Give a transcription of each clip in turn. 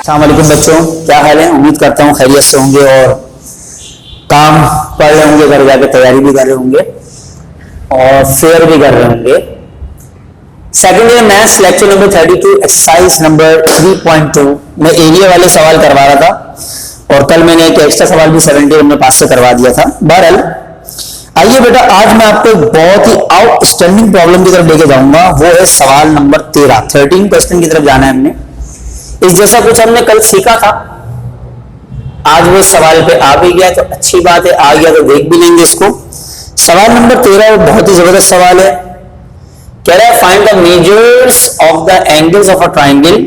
अस्सलाम वालेकुम बच्चों, क्या हाल है। उम्मीद करता हूँ खैरियत से होंगे और काम कर रहे होंगे, घर जाके तैयारी भी कर रहे होंगे और फेयर भी कर रहे होंगे। Second year maths lecture number 32 exercise number 3.2 में एरिया वाले सवाल करवा रहा था और कल मैंने एक एक्स्ट्रा सवाल भी 71 में पास से करवा दिया था। बहरहाल आइए बेटा, आज मैं आपको एक बहुत ही आउटस्टैंडिंग प्रॉब्लम की तरफ लेके जाऊंगा। वो है सवाल नंबर 13 क्वेश्चन की तरफ जाना है हमने। इस जैसा कुछ हमने कल सीखा था, आज वो सवाल पे आ भी गया तो अच्छी बात है, आ गया तो देख भी लेंगे इसको। सवाल नंबर 13 बहुत ही जबरदस्त सवाल है। कह रहा है find the measures of the angles of a triangle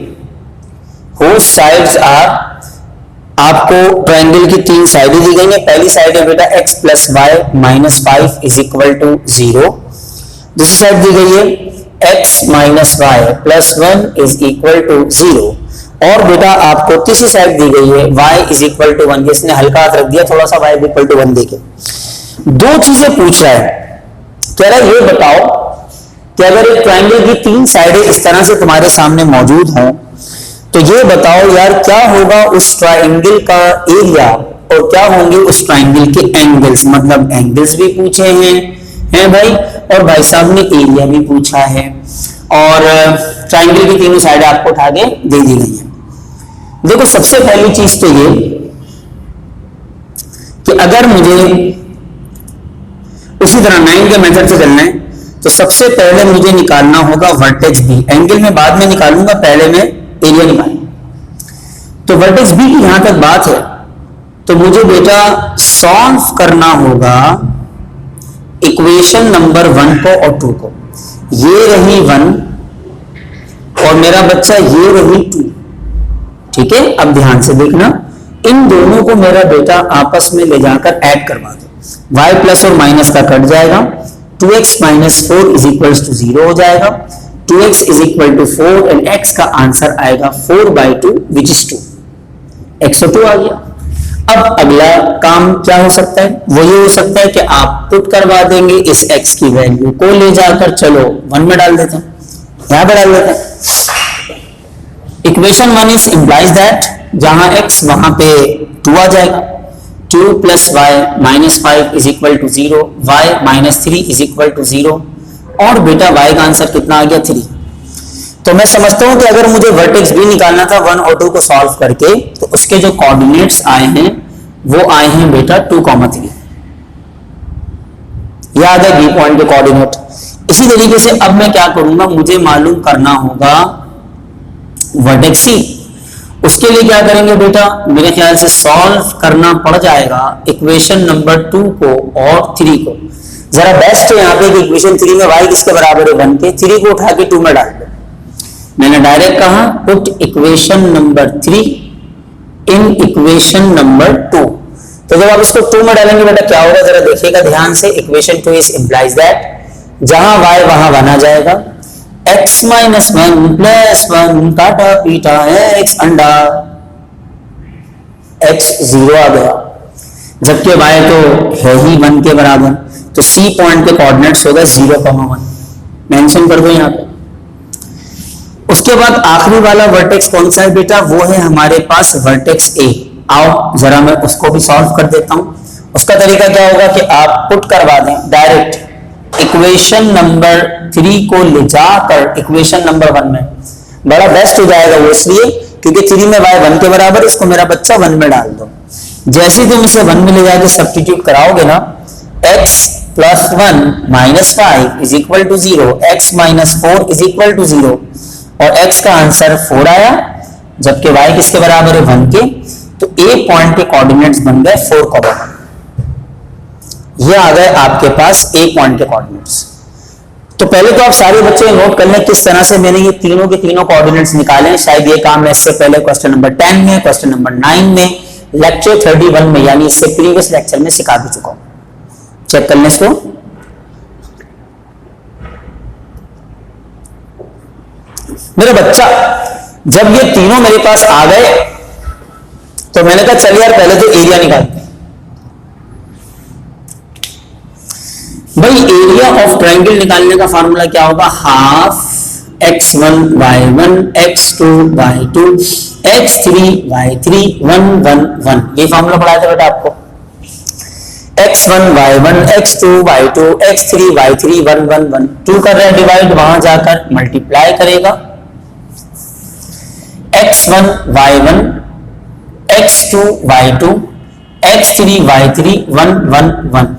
whose sides are. आपको ट्राइंगल की तीन साइडें दी गई हैं। पहली साइड है बेटा x plus y minus 5 is equal to 0। दूसरी साइड दी गई है x minus y plus 1 is equal to 0। और बेटा आपको तीसरी साइड दी गई है y इज इक्वल टू 1। जिसने हल्का हाथ रख दिया थोड़ा सा, y इक्वल टू 1 देके दो चीजें पूछ रहा है। कह रहा है ये बताओ कि अगर एक ट्राइंगल की तीन साइडें इस तरह से तुम्हारे सामने मौजूद हों तो ये बताओ यार क्या होगा उस ट्राइंगल का एरिया और क्या होंगे उस ट्राइंगल के एंगल्स। मतलब एंगल्स भी पूछे हैं भाई, और भाई साहब ने एरिया भी पूछा है और ट्राइंगल की तीनों साइडें आपको उठा के दे दी गई हैं। देखो सबसे पहली चीज तो ये कि अगर मुझे उसी तरह 9 के मेथड से चलना है तो सबसे पहले मुझे निकालना होगा वर्टेक्स बी। एंगल में बाद में निकालूंगा, पहले मैं एरिया निकालूंगा। तो वर्टेक्स बी की यहां तक बात है तो मुझे बेटा सॉल्व करना होगा इक्वेशन नंबर 1 को और 2 को। ये रही 1 और मेरा बच्चा ये रही 2। ठीक है, अब ध्यान से देखना, इन दोनों को मेरा बेटा आपस में ले जाकर ऐड करवा दो। y प्लस और माइनस का कट जाएगा, 2x minus 4 is equal to 0 हो जाएगा। 2x is equal to 4 and x का आंसर आएगा 4/2 विच इज 2। x तो 2 आ गया। अब अगला काम क्या हो सकता है, वो ये हो सकता है कि आप पुट करवा देंगे इस x की वैल्यू को ले जाकर, चलो 1 में डाल देते हैं, यहां पर डाल देते हैं। इक्वेशन 1 इज इंप्लाइज दैट जहां x वहां पे 2 आ जाएगा। 2 plus y minus 5 is equal to 0, y minus 3 is equal to 0 और बेटा y का आंसर कितना आ गया 3। तो मैं समझता हूं कि अगर मुझे वर्टेक्स भी निकालना था 1 और 2 को सॉल्व करके तो उसके जो कोऑर्डिनेट्स आए हैं वो आए हैं बेटा 2,3। याद है बी पॉइंट के कोऑर्डिनेट। इसी तरीके से अब मैं क्या करूंगा, मुझे मालूम करना होगा वर्टेक्स सी। उसके लिए क्या करेंगे बेटा, मेरे ख्याल से सॉल्व करना पड़ जाएगा इक्वेशन नंबर 2 को और 3 को। जरा बेस्ट है यहाँ पे कि इक्वेशन 3 में y किसके बराबर है 1 के, 3 को उठा के 2 में डाल दो। मैंने डायरेक्ट कहा put equation number 3 in equation number 2। तो जब आप इसको 2 में डालेंगे बेटा क्या होगा जरा देखिएगा ध्यान से। इक्वेशन 2 इज इंप्लाइज दैट जहां y वहां 1 आ जाएगा, x माइनस 1 प्लस 1 काटा पीटा x अंडा, x 0 आ गया जबकि y तो है ही 1 के बराबर। तो C पॉइंट के कोऑर्डिनेट्स होगा 0,1 मेंशन कर दो यहाँ पे। उसके बाद आखिरी वाला वर्टेक्स कौन सा है बेटा, वो है हमारे पास वर्टेक्स A। आओ जरा मैं उसको भी सॉल्व कर देता हूं। उसका तरीका क्या होगा कि आप पुट करवा दें डायरेक्ट इक्वेशन नंबर 3 को ले जाकर इक्वेशन नंबर 1 में। बड़ा बेस्ट हो जाएगा वो इसलिए क्योंकि 3 में y 1 के बराबर, इसको मेरा बच्चा 1 में डाल दो। जैसे तुम इसे 1 में ले जाकर सब्स्टिट्यूट कराओगे ना, x plus 1 minus 5 is equal to 0, x minus 4 is equal to 0 और x का आंसर 4 आया जबकि y किसके बराबर है 1 के। तो A पॉइंट के कोऑर्डिनेट्स बन गए 4,1। ये आ गए आपके पास A पॉइंट के कोऑर्डिनेट्स। तो पहले तो आप सारे बच्चे नोट कर लें किस तरह से मैंने ये तीनों के तीनों कोऑर्डिनेट्स निकाले। शायद ये काम मैं इससे पहले क्वेश्चन नंबर 10 में, क्वेश्चन नंबर 9 में, लेक्चर 31 में यानी इससे प्रीवियस लेक्चर में सिखा भी चुका हूं। चेक कर लें इसको। मेरा बच्चा जब ये तीनों मेरे पास आ गए तो मैंने कहा चल यार पहले तो एरिया निकालते हैं। भाई एरिया ऑफ ट्राइंगल निकालने का फार्मूला क्या होगा, half x1 y1 x2 y2 x3 y3 1 1 1, ये फॉर्मूला पढ़ाया था बेटा आपको। x1 y1 x2 y2 x3 y3 1 1 1, 2 कर रहे हैं डिवाइड, वहां जाकर मल्टीप्लाई करेगा, x1 y1 x2 y2 x3 y3 1 1 1।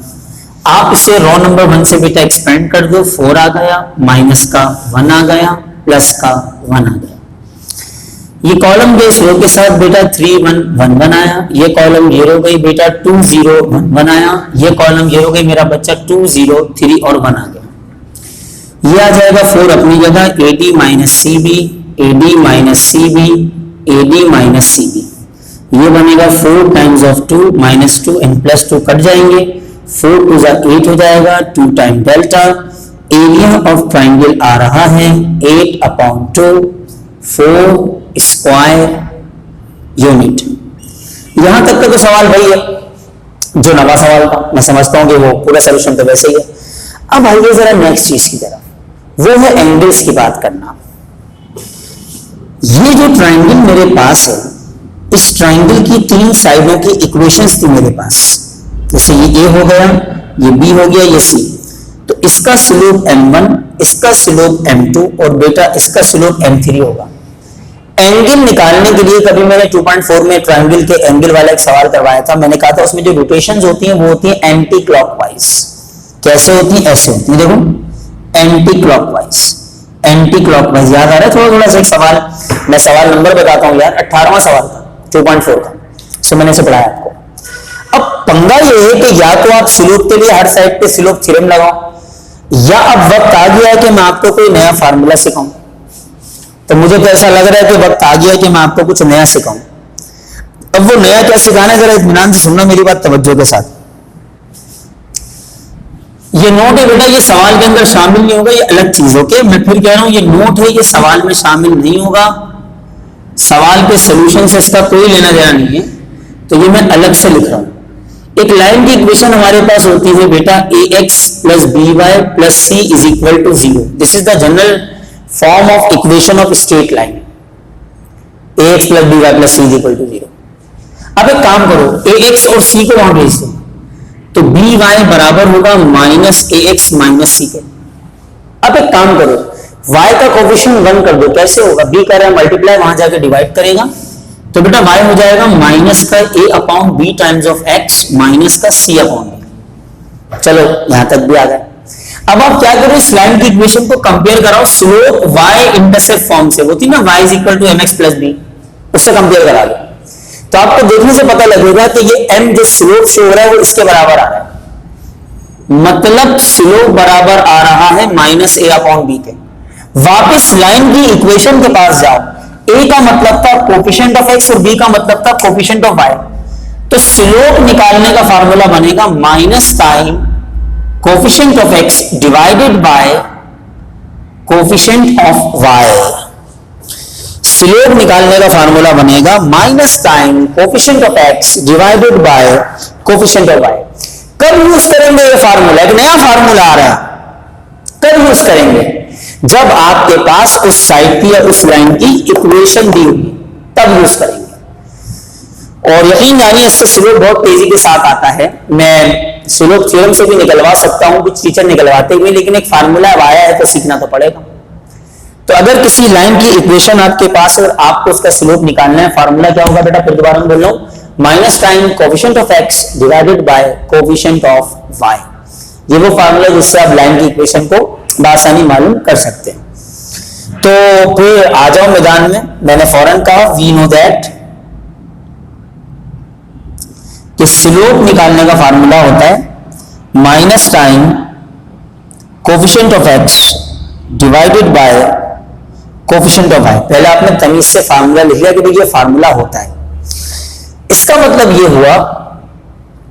आप इसे रो नंबर 1 से बेटा एक्सपेंड कर दो, 4 आ गया, माइनस का 1 आ गया, प्लस का 1 आ गया। ये कॉलम बेस रो के साथ बेटा 3 1 1 1 आया, ये कॉलम ये हो गई बेटा 2 0 1 1 आया, ये कॉलम ये हो गई मेरा बच्चा 2 0 3 और 1 आ गया। ये आ जाएगा 4 अपनी जगह, AD minus CB AD minus CB AD minus CB, ये बनेगा 4 times of 2 minus 2 and plus 2 कट जाएंगे, 4 2 8 हो जाएगा, 2 time delta, area of triangle आ रहा है 8/2 4 स्क्वायर यूनिट। यहां तक का तो सवाल वही है जो नवा सवाल था, मैं समझता हूं कि वो पूरा सोल्यूशन तो वैसे ही है। अब आइए जरा नेक्स्ट चीज की तरफ, वो है एंगल्स की बात करना। ये जो ट्राइंगल मेरे पास है, इस ट्राइंगल की 3 साइडों की इक्वेशंस थी मेरे पास, जैसे ये A हो गया, ये B हो गया, ये C, तो इसका स्लोप m1, इसका स्लोप m2 और बेटा इसका स्लोप m3 होगा। एंगल निकालने के लिए कभी मैंने 2.4 में ट्राइंगल के एंगल वाला एक सवाल करवाया था, मैंने कहा था उसमें जो रोटेशंस होती हैं वो होती हैं एंटी क्लॉकवाइज। कैसे होती है? ऐसे होती है, देखो एंटी क्लॉकवाइज, एंटी क्लॉकवाइज। याद आ रहा है थोड़ा थोड़ा सा एक सवाल, मैं सवाल नंबर बताता हूं यार, 18वां सवाल था 2.4 का, सो मैंने इसे पढ़ाया आपको। अब पंगा ये है कि या तो आप स्लोप के लिए हर साइड पे स्लोप थ्योरम लगाओ, या अब वक्त आ गया है कि मैं आपको कोई नया फार्मूला सिखाऊं। तो मुझे तो ऐसा लग रहा है कि वक्त आ गया है कि मैं आपको कुछ नया सिखाऊं। अब वो नया क्या सिखाना है, जरा इत्मीनान से सुनना मेरी बात तवज्जो के साथ। ये नोट है बेटा, ये सवाल के अंदर शामिल नहीं होगा, ये अलग चीज। ओके, मैं फिर कह रहा हूं ये नोट है, ये सवाल में शामिल नहीं होगा, सवाल के सोल्यूशन से इसका कोई लेना देना नहीं है, तो ये मैं अलग से लिख रहा हूं। एक लाइन की इक्वेशन हमारे पास होती है बेटा ax plus by plus c is equal to 0। This is the general form of equation of straight line, ax plus by plus c is equal to 0। अब एक काम करो, ax और c को वहां भेज दो, तो by बराबर होगा माइनस ax माइनस c के। अब एक काम करो, y का कोफिशिएंट 1 कर दो, कैसे होगा? b कर रहा है मल्टीप्लाई, वहां जाके डिवाइड करेगा, तो बेटा y हो जाएगा माइनस का a/b times of x minus का c/b। चलो यहां तक भी आ गए। अब आप क्या करो, इस लाइन की इक्वेशन को कंपेयर कराओ स्लोप y इंटरसेप्ट फॉर्म से, होती ना y is equal to mx plus b, उससे कंपेयर करा दो, तो आपको देखने से पता लगेगा कि ये m जो स्लोप शो हो रहा है वो इसके बराबर आ रहा है, मतलब स्लोप बराबर आ रहा है माइनस a/b के। वापस लाइन की इक्वेशन के पास जाओ, a का मतलब था कोफिशिएंट ऑफ x और b का मतलब था कोफिशिएंट ऑफ y, तो स्लोप निकालने का फार्मूला बनेगा minus time coefficient of x divided by coefficient of y। Slope निकालने का फार्मूला बनेगा minus time coefficient of x divided by coefficient of y। कब यूज करेंगे ये फार्मूला? एक नया फार्मूला आ रहा है, कब यूज करेंगे? जब आपके पास उस साइड की या उस लाइन की इक्वेशन दी होगी, तब यूज करेंगे। और यकीन जानिए इससे स्लोप बहुत तेजी के साथ आता है। मैं स्लोप थ्योरम से भी निकलवा सकता हूं, कुछ टीचर निकलवाते हुए, लेकिन एक फार्मूला आया है तो सीखना तो पड़ेगा। तो अगर किसी लाइन की इक्वेशन आपके पास और आपको उसका स्लोप निकालना है, फार्मूला क्या होगा बेटा? फिर दोबारा मैं बोल रहा हूं, minus time coefficient of x divided by coefficient of y। ये वो फार्मूला जिससे आप लाइन की इक्वेशन को बासानी मालूम कर सकते हैं। तो फिर आ जाओ मैदान में। मैंने फौरन कहा वी नो दैट कि स्लोप निकालने का फार्मूला होता है minus time coefficient of x divided by coefficient of y। पहले आपने तमीज से फार्मूला लिख लिया कि भाई ये फार्मूला होता है। इसका मतलब ये हुआ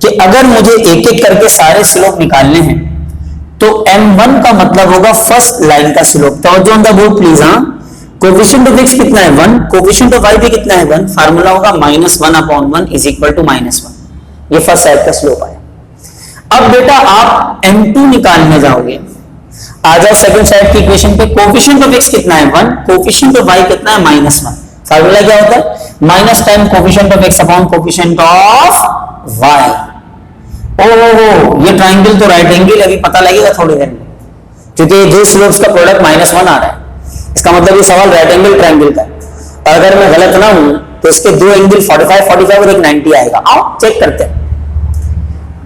कि अगर मुझे एक एक करके सारे स्लोप निकालने हैं तो m1 का मतलब होगा फर्स्ट लाइन का स्लोप। तवज्जो ऑन द बोर्ड प्लीज। हाँ, कोफिशिएंट ऑफ x कितना है? 1। कोफिशिएंट ऑफ y भी कितना है? 1। फार्मूला होगा -1/1 इज इक्वल टू -1। ये फर्स्ट साइड का स्लोप आया। अब बेटा आप m2 निकालने जाओगे। आ जाओ सेकंड साइड की इक्वेशन पे, कोफिशिएंट ऑफ x कितना है 1, कोफिशिएंट ऑफ y कितना है -1। फार्मूला क्या होता है, minus time coefficient of x upon coefficient of y। ओ ये ट्राइंगल तो राइट एंगल, अभी पता लगेगा थोड़ी देर में, क्योंकि दो स्लोप्स का प्रोडक्ट -1 आ रहा है, इसका मतलब ये सवाल राइट एंगल ट्राइंगल का है। और अगर मैं गलत ना हूं तो इसके दो एंगल 45 और एक 90 आएगा। आओ चेक करते हैं।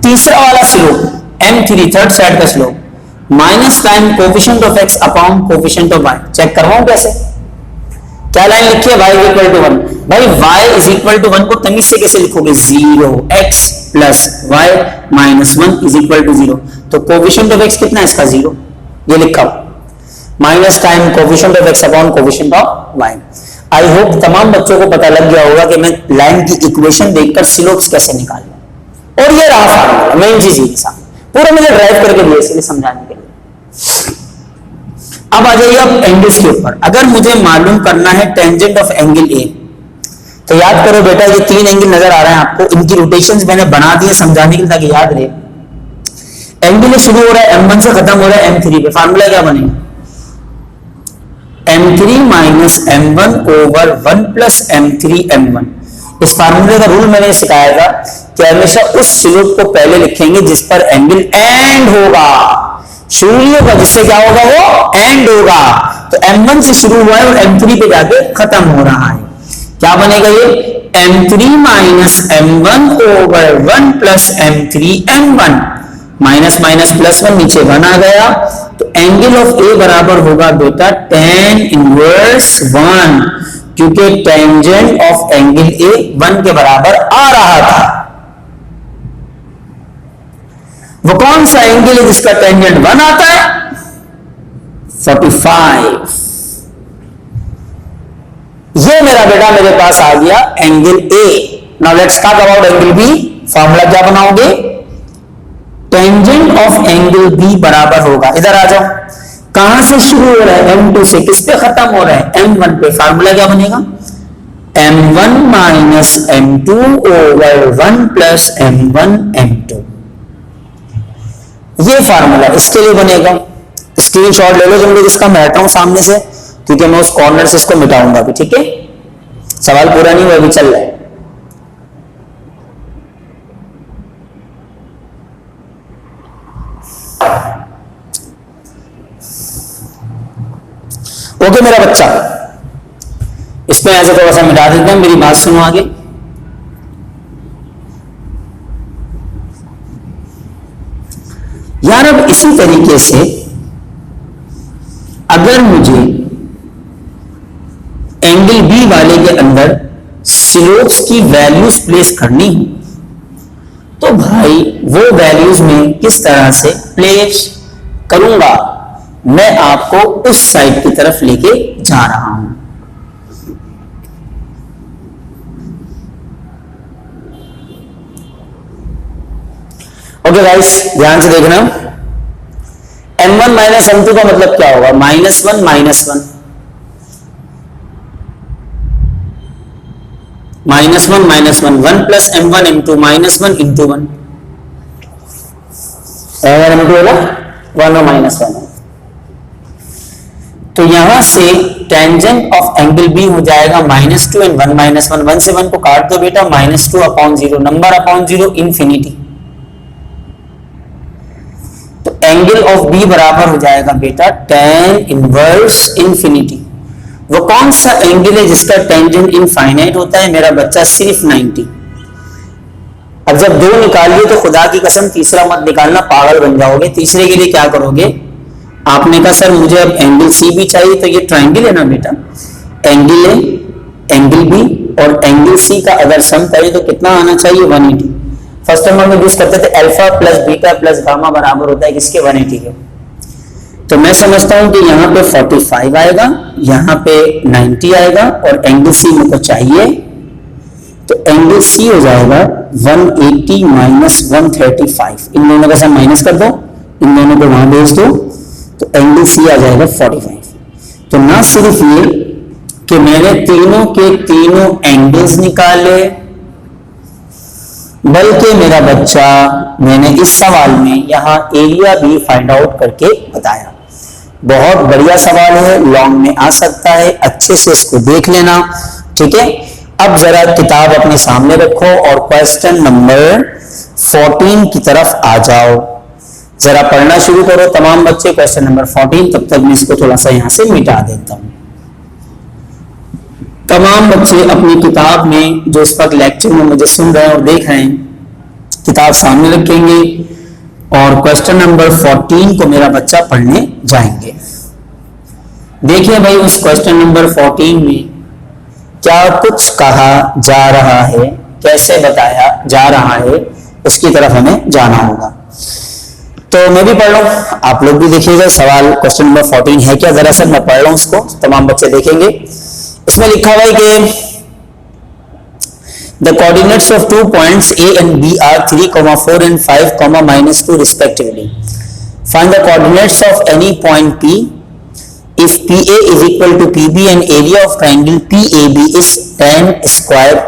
तीसरा वाला स्लोप M3 थर्ड साइड का slope minus time coefficient of x upon coefficient of y। Check करवाऊं कैसे, क्या लाइन लिखी है y इक्वल टू 1। भाई y इज इक्वल टू 1 को तमीज से कैसे लिखोगे, 0 x plus y minus 1 is equal to 0। तो कोफिशिएंट ऑफ x कितना है इसका 0, ये लिखा minus time coefficient of x upon coefficient of y। I hope तमाम बच्चों को पता लग गया होगा कि मैं लाइन की इक्वेशन देखकर स्लोप्स कैसे निकालूं। और ये रहा फार्मूला, मेन चीज ये सामने पूरा मैंने ड्राइव करके दिया इसलिए समझाने के लिए। अब आ जाइए अब एंगल्स के ऊपर। अगर मुझे मालूम करना है टेंजेंट ऑफ एंगल ए, तो याद करो बेटा ये तीन एंगल नजर आ रहे हैं आपको, इनकी रोटेशंस मैंने बना दिए समझाने के लिए ताकि याद रहे। एंगल शुरू हो रहा है M1 से खत्म हो रहा है M3 पे, फार्मूला क्या बनेगा, M3 minus M1 over 1 plus M3 M1। इस फार्मूले का रूल मैंने सिखाया था कि हमेशा उस स्लोप को पहले लिखेंगे जिस पर एंगल एंड होगा, शुरू नहीं होगा, जिससे क्या होगा वो एंड होगा। तो M1 से शुरू हुआ है और M3 पे जाके खत्म हो रहा है, क्या बनेगा ये M3 minus M1 over 1 plus M3 M1। Minus minus plus 1 नीचे 1 आ गया, तो एंगल ऑफ ए बराबर होगा बेटा tan इनवर्स 1, क्योंकि टेंजेंट ऑफ एंगल ए 1 के बराबर आ रहा था। वो कौन सा एंगल है जिसका टेंजेंट 1 आता है, 45। ये मेरा बेटा मेरे पास आ गया angle A. Now let's talk about angle B. Formula क्या बनाओगे, टेंजेंट ऑफ एंगल बी बराबर होगा, इधर आ जाओ, कहां से शुरू हो रहा है M2 से, किस पे खत्म हो रहा है M1 पे। फार्मूला क्या बनेगा, M1 minus M2 over 1 plus M1 M2। ये फार्मूला इसके लिए बनेगा। स्क्रीनशॉट ले लो जल्दी जिसका मैं हटा हूं सामने से, क्योंकि मैं उस कॉर्नर से इसको मिटाऊंगा अभी, ठीक है। सवाल पूरा नहीं हुआ, अभी चल रहा है। ओके मेरा बच्चा, इसमें ऐसे थोड़ा सा मिटा देते हैं, मेरी बात सुनो आगे। यार अब इसी तरीके से अगर मुझे एंगल बी वाले के अंदर स्लोप्स की वैल्यूज प्लेस करनी हो, तो भाई वो वैल्यूज में किस तरह से प्लेस करूंगा, मैं आपको उस साइड की तरफ लेके जा रहा हूं। ओके गाइस, ध्यान से देखना। M1 माइनस M2 का मतलब क्या होगा, -1 -1 -1 1 plus M1 M2 -1 into 1। M1 M2 होगा 1 और -1। तो यहां से टेंजेंट ऑफ एंगल बी हो जाएगा -2 एंड 1 -1। 1 से 1 को काट दो बेटा, -2 अपॉन 0, नंबर अपॉन 0 इंफिनिटी। तो एंगल ऑफ बी बराबर हो जाएगा बेटा tan इनवर्स इंफिनिटी। वो कौन सा एंगल है जिसका टेंजेंट इनफाइनाइट होता है मेरा बच्चा, सिर्फ 90। अब जब दो निकालिए तो खुदा की कसम तीसरा मत निकालना, पागल बन जाओगे। तीसरे के लिए क्या करोगे, आपने कहा सर मुझे अब एंगल सी भी चाहिए, तो ये ट्राइंगल है ना बेटा, एंगल ए एंगल बी और एंगल सी का अगर सम करें तो कितना आना चाहिए, 180। फर्स्ट टर्म में यूज करते थे alpha plus beta plus gamma बराबर होता है किसके, 180 के। तो मैं समझता हूं कि यहाँ पे 45 आएगा, यहाँ पे 90 आएगा और एंगल सी मुझको चाहिए, तो एंगल सी हो जाएगा 180 माइनस 135। इन दोनों का सम माइनस कर दो, इन दोनों को वहां भेज दो, तो एंगल सी आ जाएगा 45। तो ना सिर्फ ये कि मैंने तीनों के तीनों एंगल्स निकाले, बल्कि मेरा बच्चा मैंने इस सवाल में यहां एरिया भी फाइंड आउट करके बताया। बहुत बढ़िया सवाल है, लॉन्ग में आ सकता है, अच्छे से इसको देख लेना, ठीक है। अब जरा किताब अपने सामने रखो और क्वेश्चन नंबर 14 की तरफ आ जाओ, जरा पढ़ना शुरू करो तमाम बच्चे क्वेश्चन नंबर 14। तब तक मैं इसको थोड़ा सा यहां से मिटा देता हूं। तमाम बच्चे अपनी किताब में जो इस वक्त लेक्चर में मुझे सुन रहे हैं और देख रहे हैं, किताब सामने रखेंगे और क्वेश्चन नंबर 14 को मेरा बच्चा पढ़ने जाएंगे। देखिए भाई, उस क्वेश्चन नंबर 14 में क्या कुछ कहा जा रहा है, कैसे बताया जा रहा है, उसकी तरफ हमें जाना होगा। तो मैं भी पढ़ लूं, आप लोग भी देखिएगा। सवाल क्वेश्चन नंबर 14 है क्या, जरा सा मैं पढ़ रहा हूं उसको, तमाम बच्चे देखेंगे। इसमें लिखा हुआ है कि the coordinates of 2 points A and B are 3, 4 and 5, -2 respectively. Find the coordinates of any point P if PA is equal to PB and area of triangle PAB is 10 square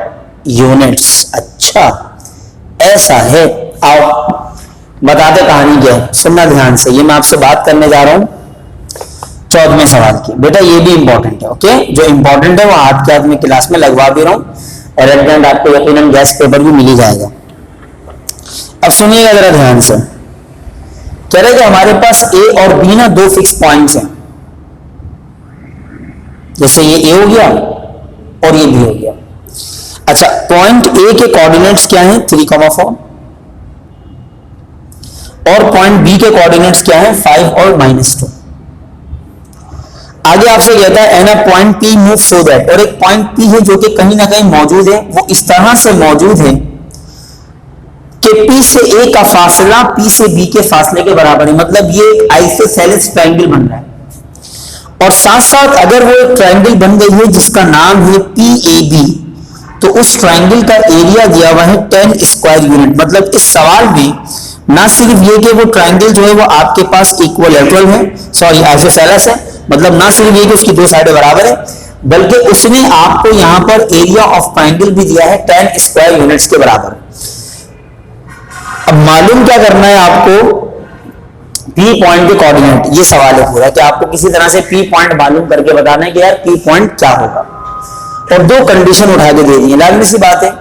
units। अच्छा, ऐसा है। आओ बताते कहानी क्या है, सुनना ध्यान से। ये मैं आपसे बात करने जा रहा हूं 14वें सवाल की। बेटा ये भी इंपॉर्टेंट है, ओके। जो इंपॉर्टेंट है वो आपके हाथ में क्लास में लगवा भी रहा हूं और एट द एंड आपको यकीनन गैस पेपर भी मिल ही जाएगा। अब सुनिएगा जरा ध्यान से। कह रहे कि हमारे पास ए और बी ना दो फिक्स पॉइंट्स हैं, जैसे ये ए हो गया और ये बी हो गया। अच्छा, पॉइंट ए के कोऑर्डिनेट्स क्या हैं, 3, 4 और पॉइंट बी के कोऑर्डिनेट्स क्या हैं, 5 और -2। आगे आपसे कहता है and a point P move so that, और एक पॉइंट पी है जो कि कहीं ना कहीं मौजूद है, वो इस तरह से मौजूद है कि पी से ए का फासला पी से बी के फासले के बराबर है। मतलब ये एक आइसोसेलेस ट्रायंगल बन रहा है और साथ साथ अगर वो एक ट्रायंगल बन गई है जिसका नाम है PAB, तो उस ट्रायंगल का एरिया दिया हुआ है 10 स्क्वायर यूनिट। मतलब इस सवाल में ना सिर्फ ये कि वो ट्रायंगल जो है वो आपके पास इक्विलैटरल है, सॉरी आइसोसेलेस है, मतलब ना सिर्फ ये कि उसकी दो साइडें बराबर है, बल्कि उसने आपको यहां पर एरिया ऑफ ट्रायंगल भी दिया है 10 स्क्वायर यूनिट्स के बराबर। अब मालूम क्या करना है आपको, पी पॉइंट के कोऑर्डिनेट, ये सवाल है पूरा कि आपको किसी तरह से पी पॉइंट मालूम करके बताना है कि यार पी पॉइंट क्या होगा, और दो कंडीशन उठा के दे दी है। लाजमी सी बात है,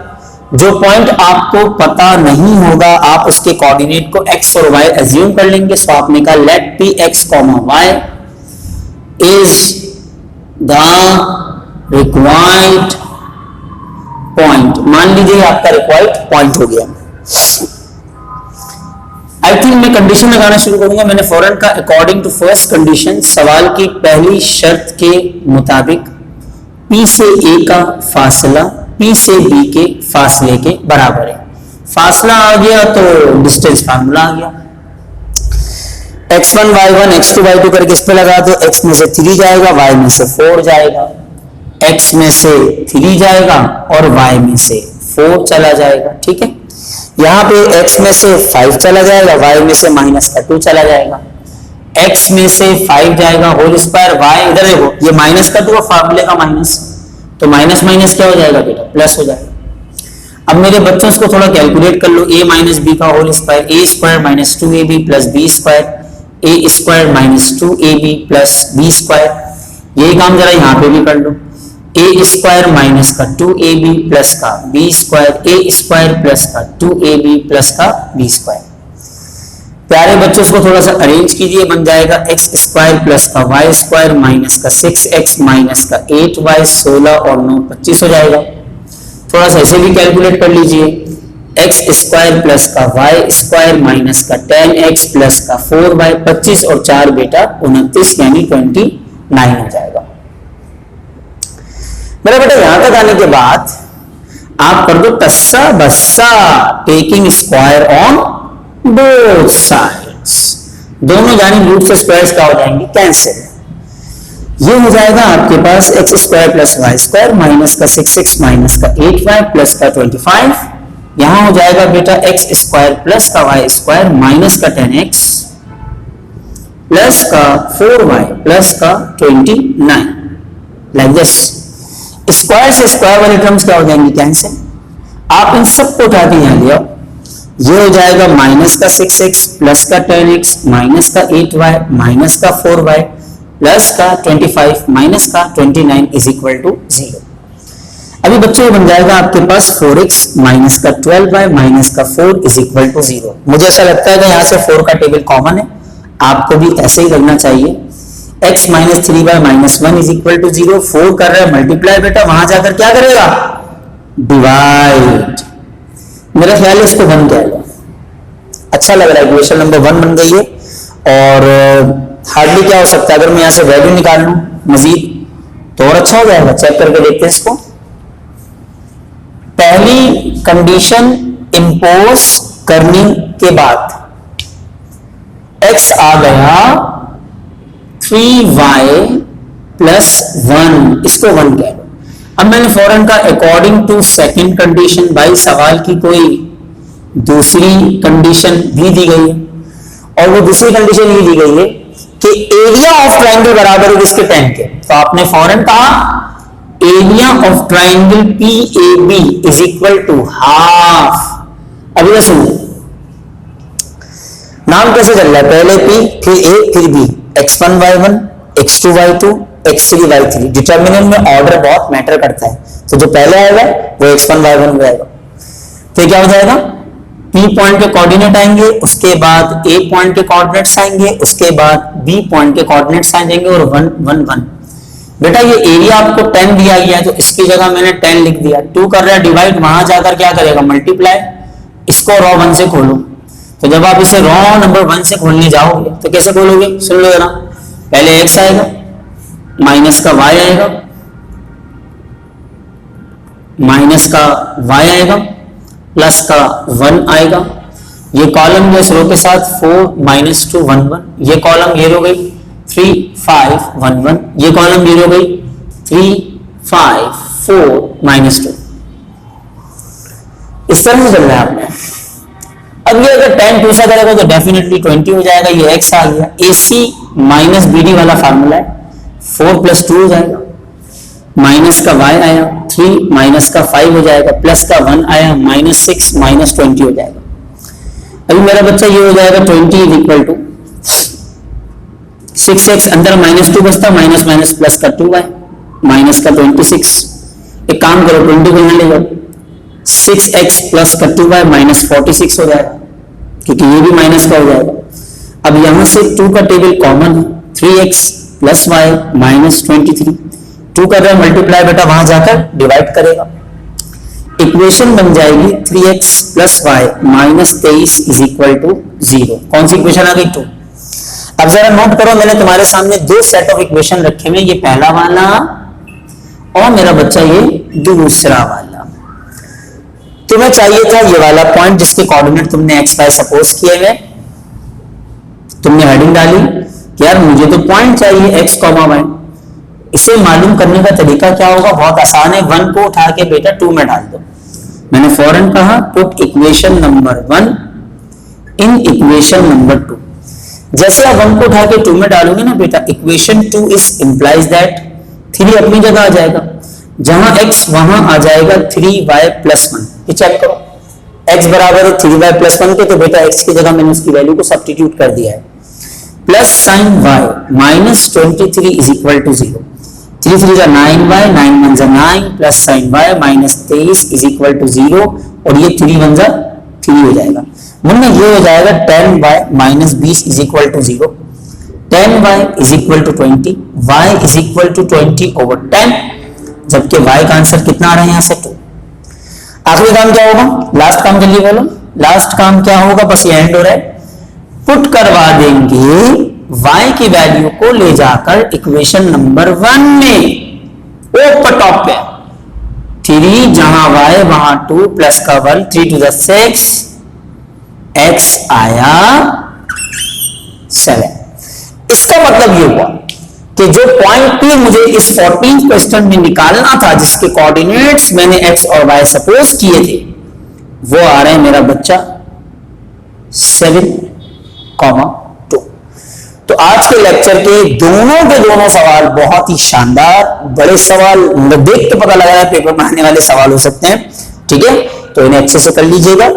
जो पॉइंट आपको पता नहीं होगा आप उसके कोऑर्डिनेट को x और y एज्यूम कर लेंगे। सो आपने कहा let P x y is the required point. मान लीजिए आपका रिक्वायर्ड पॉइंट हो गया। आई थिंक मैं कंडीशन लगाना शुरू करूंगा। मैंने फौरन का अकॉर्डिंग टू फर्स्ट कंडीशन, सवाल की पहली शर्त के मुताबिक P से A का फासला P से B के फासले के बराबर है। फासला आ गया तो डिस्टेंस फार्मूला आ गया। x1 y1 x2 y2 करके इस पे लगा दो। x में से 3 जाएगा, y में से 4 जाएगा, x में से 3 जाएगा और y में से 4 चला जाएगा। ठीक है, यहाँ पे x में से 5 चला जाएगा, y में से -2 चला जाएगा। x में से 5 जाएगा होल स्क्वायर, y इधर देखो ये -2 फार्मूले का माइनस, तो माइनस माइनस क्या हो जाएगा बेटा, प्लस हो जाएगा। अब मेरे बच्चों को थोड़ा कैलकुलेट कर लो, a माइनस बी का whole square, a square minus 2ab plus b square, a square minus 2ab plus b square. यही काम जरा यहाँ पे भी कर लो, a स्क्वायर माइनस का 2ab प्लस का b square, a square plus का 2ab प्लस का बी स्क्वायर। प्यारे बच्चों इसको थोड़ा सा अरेंज कीजिए, बन जाएगा x स्क्वायर प्लस का y स्क्वायर माइनस का 6x माइनस का 8y, 16 और 9 25 हो जाएगा। थोड़ा सा ऐसे भी कैलकुलेट कर लीजिए, x स्क्वायर प्लस का y स्क्वायर माइनस का 10x प्लस का 4y, 25 और 4 बेटा 29 यानी 29 हो जाएगा। मेरा बेटा यहां तक आने के बाद आप कर दो टस्सा बस्सा, taking square on both sides. दोनों जानिब रूट से स्क्वायर्स क्या हो जाएंगे, कैंसिल। ये हो जाएगा आपके पास x square plus y square minus का 6x माइनस का 8y प्लस का 25। यहां हो जाएगा बेटा एक्स स्क्वायर प्लस का वाई स्क्वायर माइनस का 10x प्लस का 4y प्लस का 29, लाइक दिस। स्क्वायर से स्क्वायर वाले टर्म्स क्या हो जाएंगे, कैंसिल। आप इन सबको उठा के यहां ले आओ, ये हो जाएगा माइनस का 6x प्लस का 10x माइनस का 8y माइनस का 4y प्लस का 25 माइनस का 29 इज इक्वल टू 0। अभी बच्चों बन जाएगा आपके पास 4x माइनस का 12y माइनस का 4 इज इक्वल टू 0। मुझे ऐसा लगता है कि यहाँ से 4 का टेबल कॉमन है, आपको भी ऐसे ही करना चाहिए। x minus 3y minus 1 is equal to 0। 4 कर रहा है मल्टीप्लाई, बेटा वहां जाकर क्या करेगा, डिवाइड। मेरा ख्याल है इसको 1 कहेगा। अच्छा लग रहा है, इक्वेशन नंबर 1 बन गई है। और हार्डली क्या हो सकता है अगर मैं यहां से वैल्यू निकाल लूं मजीद तो और अच्छा हो जाएगा। चेक करके देखते हैं इसको। पहली कंडीशन इंपोज करने के बाद x आ गया 3y प्लस 1, इसको 1 कह लो। अब मैंने फौरन का अकॉर्डिंग टू सेकंड कंडीशन, भाई सवाल की कोई दूसरी कंडीशन भी दी गई है और वो दूसरी कंडीशन ये दी गई है कि एरिया ऑफ ट्राइंगल बराबर है किसके, 10 के। तो आपने फौरन कहा area of triangle PAB is equal to half. अभी सुनो, नाम कैसे चल रहा है, पहले P फिर A फिर B, x1 y1 x2 y2 x3 y3। Determinant में ऑर्डर बहुत मैटर करता है, तो जो पहले आएगा वो x1 y1 हो जाएगा। तो क्या हो जाएगा, P पॉइंट के कोऑर्डिनेट आएंगे, उसके बाद A पॉइंट के कोऑर्डिनेट्स आएंगे, उसके बाद B पॉइंट के कोऑर्डिनेट्स आ जाएंगे और 1 1 1। बेटा ये एरिया आपको 10 दिया गया है तो इसकी जगह मैंने 10 लिख दिया। 2 कर रहा है डिवाइड, वहां जाकर क्या करेगा, मल्टीप्लाई। इसको रॉ 1 से खोलो। तो जब आप इसे रॉ नंबर 1 से खोलने जाओगे तो कैसे खोलोगे, सुन लो जरा। पहले x आएगा, माइनस का y आएगा, माइनस का y आएगा, प्लस का 1 आएगा। ये कॉलम जो रो के साथ 4 माइनस 2 1 1, ये कॉलम ये हो गई 3 5 1 1, ये कॉलम ये हो गई 3 5 4 माइनस 2। इस तरह से चल रहा है आपने। अब ये अगर 10 पूछा करेगा तो डेफिनेटली 20 हो जाएगा। ये x आ गया, AC माइनस BD वाला फार्मूला है, 4 प्लस 2 हो जाएगा, माइनस का y आया 3 माइनस का 5 हो जाएगा, प्लस का 1 आया माइनस 6 माइनस 20 हो जाएगा। अभी मेरा बच्चा ये हो जाएगा 20 इज इक्वल टू 6x, अंदर माइनस 2 बचता, माइनस माइनस प्लस का 2y माइनस का 26। एक काम करो 20 को यहां ले जाओ, 6x प्लस का 2y माइनस 46 हो जाएगा, क्योंकि ये भी माइनस का हो जाएगा। अब यहां से 2 का टेबल कॉमन है, 3x प्लस y माइनस 23। 2 कर रहा है मल्टीप्लाई, बेटा वहां जाकर डिवाइड करेगा। इक्वेशन बन जाएगी 3x plus y minus 23 is equal to 0। कौन सी इक्वेशन आ गई, 2। अब जरा नोट करो, मैंने तुम्हारे सामने 2 सेट ऑफ इक्वेशन रखे हुए, ये पहला वाला और मेरा बच्चा ये दूसरा वाला। तुम्हें चाहिए था ये वाला पॉइंट जिसके कोऑर्डिनेट तुमने x y सपोज किए हुए, तुमने हेडिंग डाली कि यार मुझे तो पॉइंट चाहिए x, y। इसे मालूम करने का तरीका क्या होगा, बहुत आसान है। 1 को उठा के बेटा 2 में डाल दो। मैंने फौरन कहा put equation number 1 in equation number 2। जैसे आप 1 को उठा के 2 में डालोगे ना बेटा, इक्वेशन 2 इज इंप्लाइज दैट 3 अपनी जगह आ जाएगा, जहां x वहां आ जाएगा 3y प्लस 1। ये चेक करो, x बराबर है 3y प्लस 1 के, तो बेटा x की जगह मैंने उसकी वैल्यू को सब्स्टिट्यूट कर दिया है। Plus sign y minus 23 is equal to 0। 3 3 जा 9y, 9 1 जा 9 plus sign y minus 23 is equal to 0, और ये 3 1 जा 3 हो जाएगा। मुन्ना ये हो जाएगा 10y minus 20 is equal to 0। 10y is equal to 20, y is equal to 20 over 10, जबकि y का आंसर कितना आ रहा है यहाँ से 2। आखिरी काम क्या होगा, लास्ट काम जल्दी बोलो, लास्ट काम क्या होगा, बस ये एंड हो रहा है। पुट करवा देंगे y की वैल्यू को ले जाकर इक्वेशन नंबर 1 में, ऊपर टॉप पे 3 जहां y वहां 2 प्लस का 1, 3 to the 6, x आया 7। इसका मतलब ये हुआ कि जो पॉइंट P मुझे इस 14th क्वेश्चन में निकालना था, जिसके कोऑर्डिनेट्स मैंने x और y सपोज किए थे, वो आ रहे हैं मेरा बच्चा 7, 2। तो आज के लेक्चर के दोनों सवाल बहुत ही शानदार, बड़े सवाल, मतलब देख के पता लगा है पेपर में आने वाले सवाल हो सकते हैं। ठीक है, तो इन्हें अच्छे से कर लीजिएगा।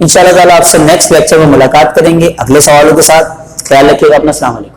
इंशाल्लाह ताला आपसे नेक्स्ट लेक्चर में मुलाकात करेंगे अगले सवालों के साथ। ख्याल रखिएगा अपना। अस्सलाम वालेकुम।